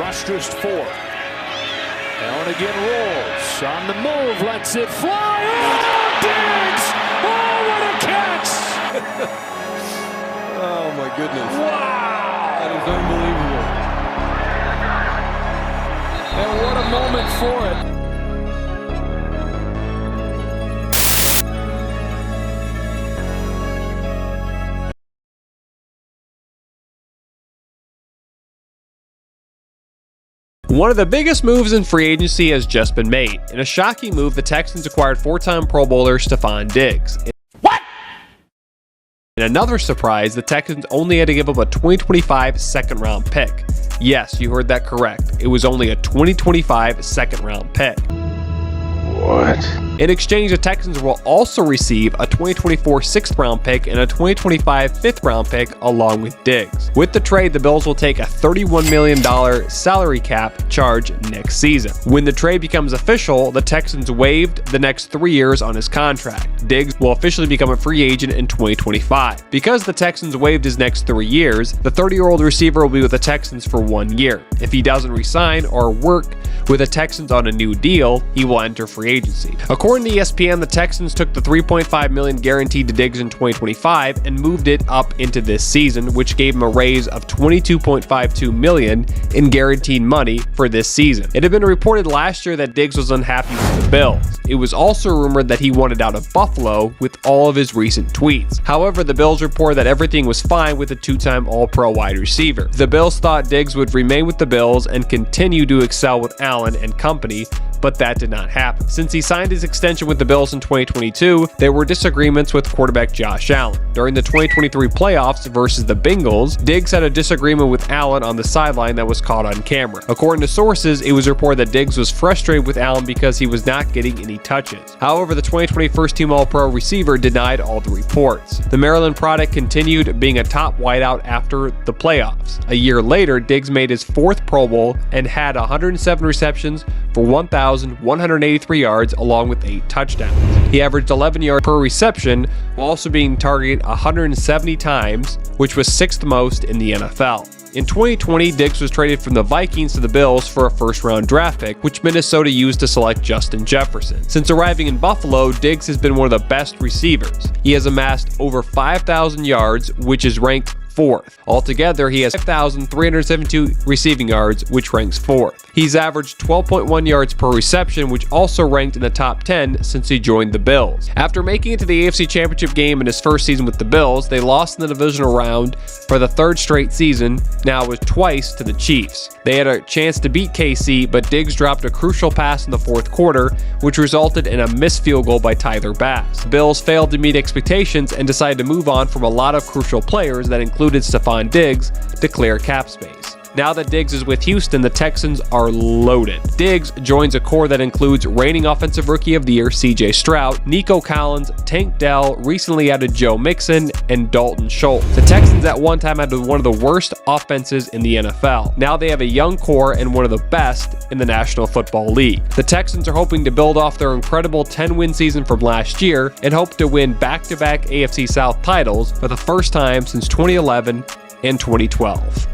rushed just 4. Allen again rolls. On the move, lets it fly. Oh, Diggs! Oh, what a catch! Oh, my goodness. Wow! That is unbelievable. And what a moment for it. One of the biggest moves in free agency has just been made. In a shocking move, the Texans acquired 4-time Pro Bowler Stefon Diggs. What? In another surprise, the Texans only had to give up a 2025 second-round pick. Yes, you heard that correct. It was only a 2025 second-round pick. What? In exchange, the Texans will also receive a 2024 6th-round pick and a 2025 5th-round pick along with Diggs. With the trade, the Bills will take a $31 million salary cap charge next season. When the trade becomes official, the Texans waived the next 3 years on his contract. Diggs will officially become a free agent in 2025. Because the Texans waived his next 3 years, the 30-year-old receiver will be with the Texans for 1 year. If he doesn't resign or work with the Texans on a new deal, he will enter free agency. According to ESPN, the Texans took the $3.5 million guaranteed to Diggs in 2025 and moved it up into this season, which gave him a raise of $22.52 million in guaranteed money for this season. It had been reported last year that Diggs was unhappy with the Bills. It was also rumored that he wanted out of Buffalo with all of his recent tweets. However, the Bills report that everything was fine with the 2-time All-Pro wide receiver. The Bills thought Diggs would remain with the Bills and continue to excel with Allen and company, but that did not happen. Since he signed his extension with the Bills in 2022, there were disagreements with quarterback Josh Allen. During the 2023 playoffs versus the Bengals, Diggs had a disagreement with Allen on the sideline that was caught on camera. According to sources, it was reported that Diggs was frustrated with Allen because he was not getting any touches. However, the 2020 first-team All-Pro receiver denied all the reports. The Maryland product continued being a top wideout after the playoffs. A year later, Diggs made his 4th Pro Bowl and had 107 receptions for 1,183 yards along with 8 touchdowns. He averaged 11 yards per reception while also being targeted 170 times, which was 6th most in the NFL. In 2020, Diggs was traded from the Vikings to the Bills for a first-round draft pick, which Minnesota used to select Justin Jefferson. Since arriving in Buffalo, Diggs has been one of the best receivers. He has amassed over 5,000 yards, which is ranked 4th. Altogether, he has 5,372 receiving yards, which ranks 4th. He's averaged 12.1 yards per reception, which also ranked in the top 10 since he joined the Bills. After making it to the AFC Championship game in his first season with the Bills, they lost in the divisional round for the 3rd straight season, now it was twice to the Chiefs. They had a chance to beat KC, but Diggs dropped a crucial pass in the 4th quarter, which resulted in a missed field goal by Tyler Bass. The Bills failed to meet expectations and decided to move on from a lot of crucial players that included Stefon Diggs to clear cap space. Now that Diggs is with Houston, the Texans are loaded. Diggs joins a core that includes reigning Offensive Rookie of the Year CJ Stroud, Nico Collins, Tank Dell, recently added Joe Mixon, and Dalton Schultz. The Texans at one time had one of the worst offenses in the NFL. Now they have a young core and one of the best in the National Football League. The Texans are hoping to build off their incredible 10-win season from last year and hope to win back-to-back AFC South titles for the first time since 2011 and 2012.